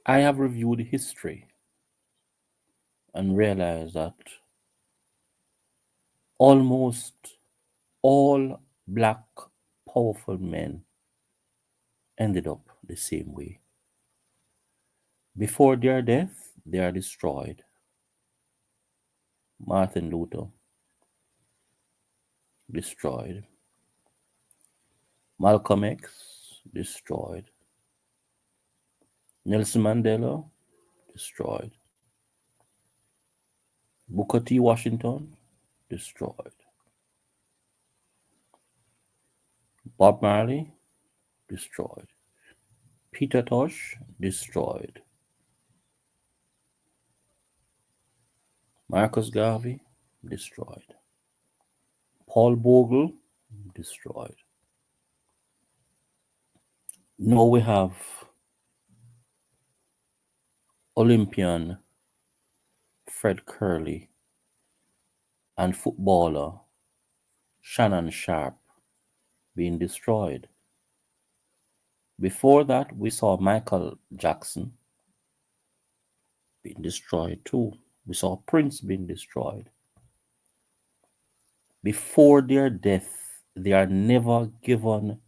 I have reviewed history and realized that almost all black powerful men ended up the same way. Before their death, they are destroyed. Martin Luther, destroyed. Malcolm X, destroyed. Nelson Mandela, destroyed. Booker T. Washington, destroyed. Bob Marley, destroyed. Peter Tosh, destroyed. Marcus Garvey, destroyed. Paul Bogle, destroyed. Now we have Olympian Fred Curley and footballer Shannon Sharp being destroyed. Before that, we saw Michael Jackson being destroyed too. We saw Prince being destroyed. Before their death, they are never given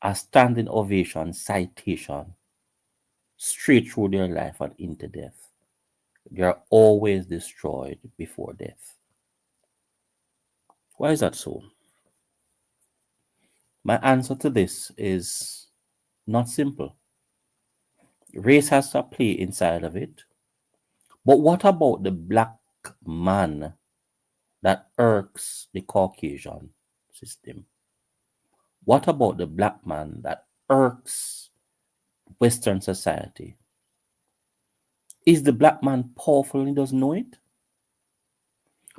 a standing ovation citation straight through their life and into death. They are always destroyed before death. Why is that so? My answer to this is not simple. Race has a play inside of it. But what about the black man that irks the Caucasian system? What about the black man that irks Western society? Is the black man powerful and he doesn't know it?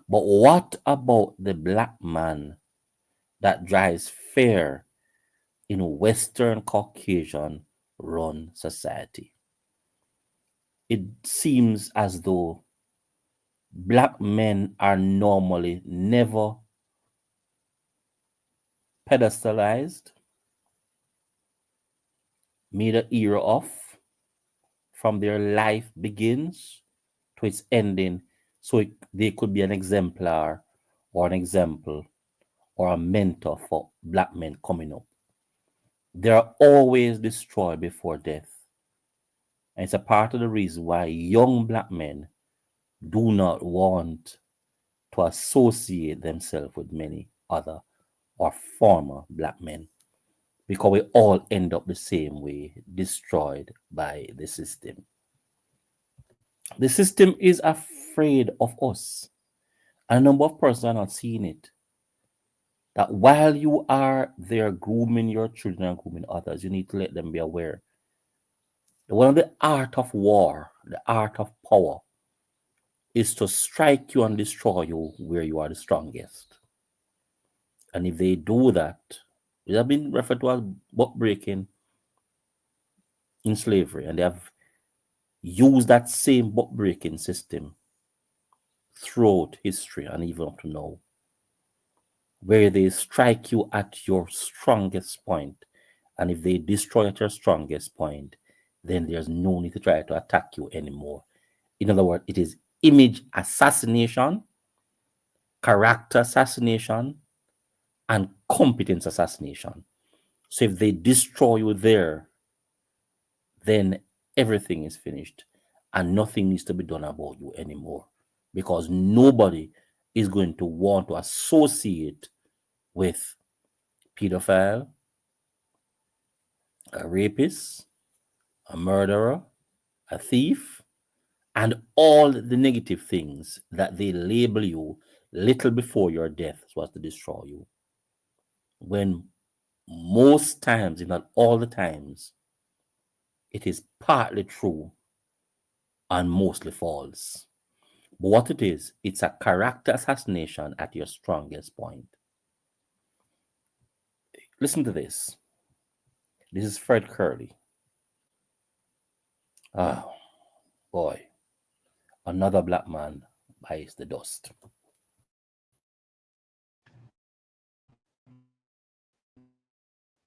But what about the black man that drives fear in Western Caucasian run society? It seems as though black men are normally never pedestalized, made an era of from their life begins to its ending, so they could be an exemplar or an example or a mentor for black men coming up. They are always destroyed before death. And it's a part of the reason why young black men do not want to associate themselves with many other or former black men because we all end up the same way, destroyed by the system. The system is afraid of us. A number of persons are not seeing it. That while you are there grooming your children and grooming others, you need to let them be aware. One of the art of war, the art of power, is to strike you and destroy you where you are the strongest. And if they do that, it has been referred to as buck breaking in slavery, and they have used that same buck breaking system throughout history and even up to now, where they strike you at your strongest point, and if they destroy at your strongest point, then there's no need to try to attack you anymore. In other words, it is image assassination, character assassination, and competence assassination. So if they destroy you there, then everything is finished and nothing needs to be done about you anymore because nobody is going to want to associate with pedophile, a rapist, a murderer, a thief, and all the negative things that they label you little before your death was to destroy you. When most times, if not all the times, it is partly true and mostly false. But what it is, it's a character assassination at your strongest point. Listen to this. This is Fred Curley. Oh, boy. Another black man bites the dust.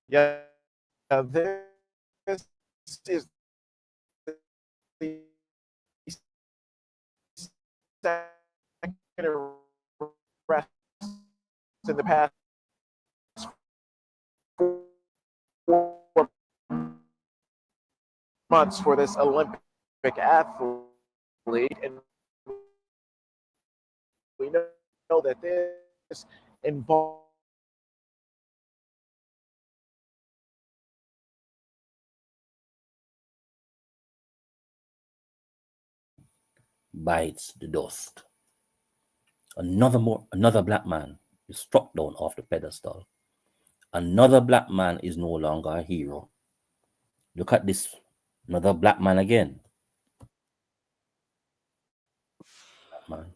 Yeah, this is the in the past 4 months for this Olympic athlete, and we know that this involves Bites the dust. Another black man is struck down off the pedestal. Another black man is no longer a hero. Look at this. Another black man again. Man.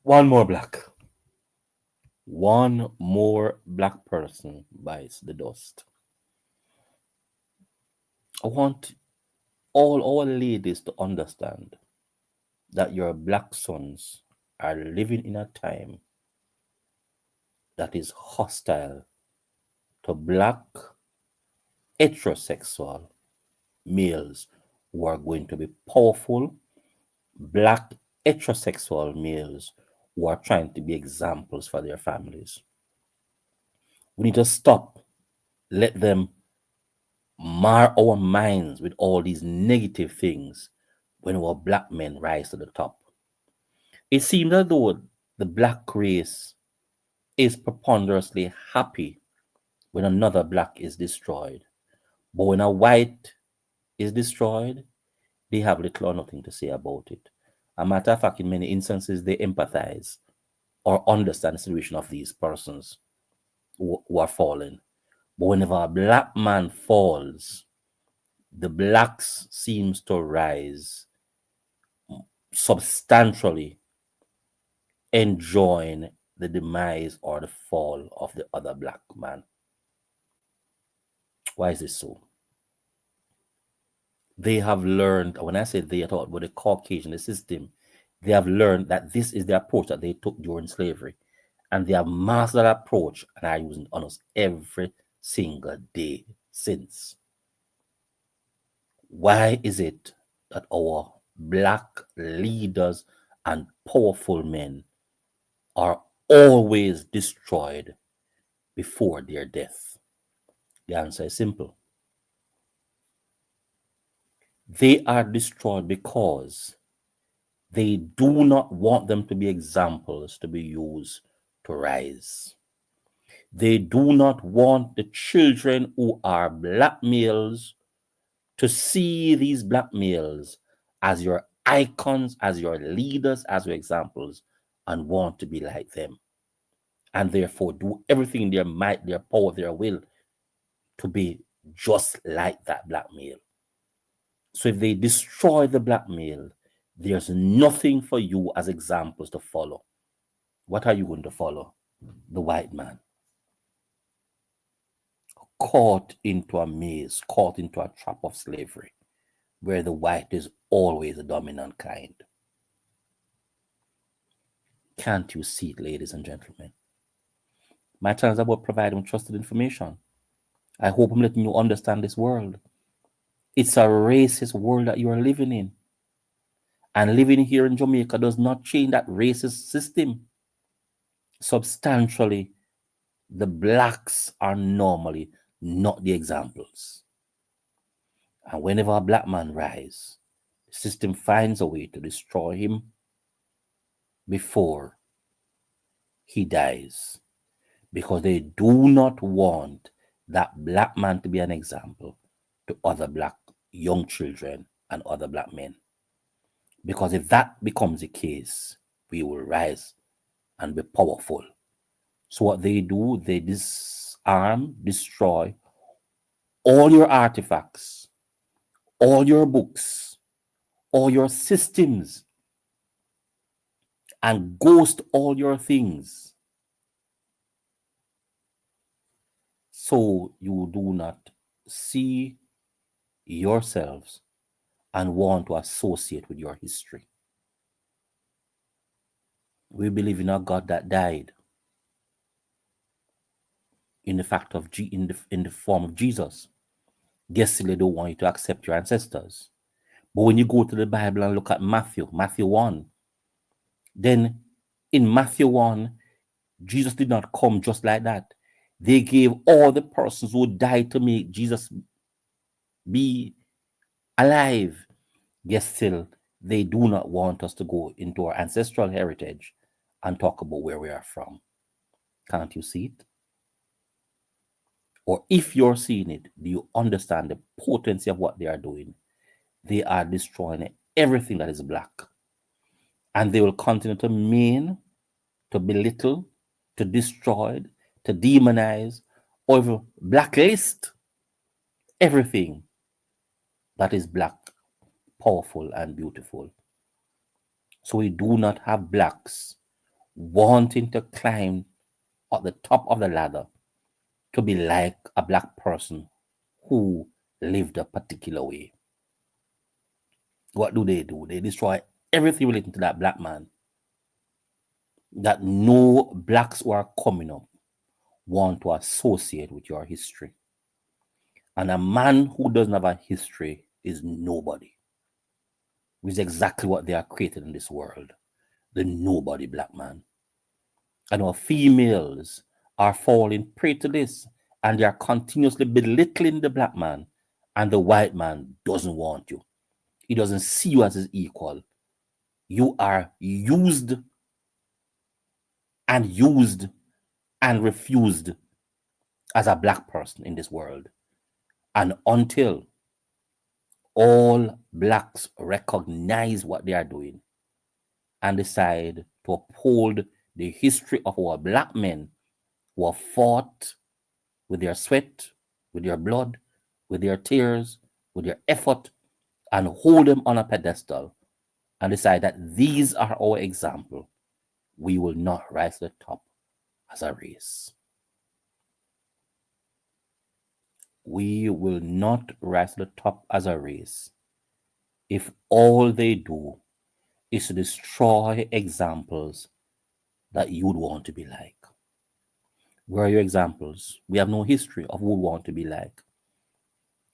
One more black. One more black person bites the dust. I want all our ladies to understand that your black sons are living in a time that is hostile to black heterosexual males who are going to be powerful, black heterosexual males who are trying to be examples for their families. We need to stop, let them mar our minds with all these negative things when our black men rise to the top. It seems as though the black race is preponderously happy when another black is destroyed. But when a white is destroyed, they have little or nothing to say about it. A matter of fact, in many instances, they empathize or understand the situation of these persons who are fallen. But whenever a black man falls, the blacks seems to rise substantially, enjoying the demise or the fall of the other black man. Why is this so? They have learned, when I say they, I talk about the Caucasian, the system, they have learned that this is the approach that they took during slavery. And they have mastered that approach and are using it on us every single day since. Why is it that our black leaders and powerful men are always destroyed before their death? The answer is simple. They are destroyed because they do not want them to be examples to be used to rise. They do not want the children who are black males to see these black males as your icons, as your leaders, as your examples, and want to be like them. And therefore do everything in their might, their power, their will to be just like that black male. So if they destroy the black male, there's nothing for you as examples to follow. What are you going to follow? The white man. Caught into a maze, caught into a trap of slavery, where the white is always the dominant kind. Can't you see it, ladies and gentlemen? My channel is about providing trusted information. I hope I'm letting you understand this world. It's a racist world that you are living in. And living here in Jamaica does not change that racist system. Substantially, the blacks are normally not the examples. And whenever a black man rises, system finds a way to destroy him before he dies, because they do not want that black man to be an example to other black young children and other black men. Because if that becomes the case, we will rise and be powerful. So what they do, they disarm, destroy all your artifacts, all your books, all your systems, and ghost all your things. So you do not see yourselves and want to associate with your history. We believe in a God that died in the fact of in the form of Jesus. Yes, still they don't want you to accept your ancestors. But when you go to the Bible and look at Matthew 1, then in Matthew 1, Jesus did not come just like that. They gave all the persons who died to make Jesus be alive. Yet still, they do not want us to go into our ancestral heritage and talk about where we are from. Can't you see it? Or if you're seeing it, do you understand the potency of what they are doing? They are destroying everything that is black. And they will continue to mean, to belittle, to destroy, to demonize, or even blacklist everything that is black, powerful, and beautiful. So we do not have blacks wanting to climb at the top of the ladder to be like a black person who lived a particular way. What do? They destroy everything relating to that black man, that no blacks who are coming up want to associate with your history. And a man who doesn't have a history is nobody, which is exactly what they are created in this world, the nobody black man. And our females are falling prey to this, and they are continuously belittling the black man, and the white man doesn't want you. He doesn't see you as his equal. You are used and refused as a black person in this world. And until all blacks recognize what they are doing and decide to uphold the history of our black men who have fought with their sweat, with their blood, with their tears, with their effort, and hold them on a pedestal and decide that these are our example, we will not rise to the top as a race. We will not rise to the top as a race if all they do is to destroy examples that you'd want to be like. Where are your examples? We have no history of who we want to be like.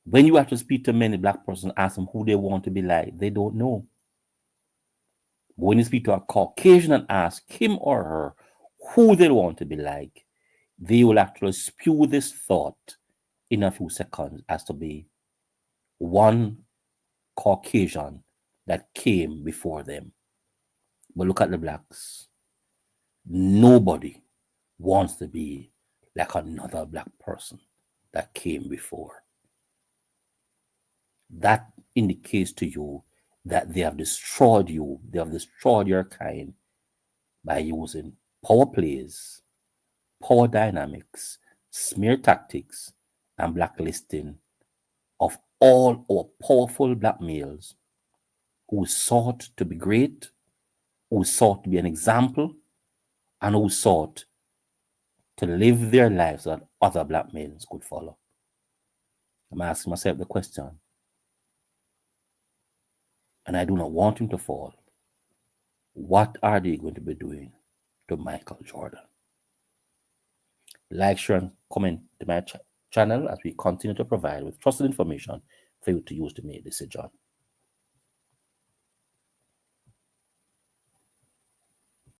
When you have to speak to many black persons, ask them who they want to be like, they don't know. But when you speak to a Caucasian and ask him or her who they want to be like, they will actually spew this thought in a few seconds as to be one Caucasian that came before them. But look at the blacks. Nobody wants to be like another black person that came before. That indicates to you that they have destroyed you, they have destroyed your kind by using power plays, power dynamics, smear tactics, and blacklisting of all our powerful black males who sought to be great, who sought to be an example, and who sought to live their lives that other black males could follow. I'm asking myself the question, and I do not want him to fall. What are they going to be doing to Michael Jordan? Like, share, and comment to my channel as we continue to provide with trusted information for you to use to make a decision.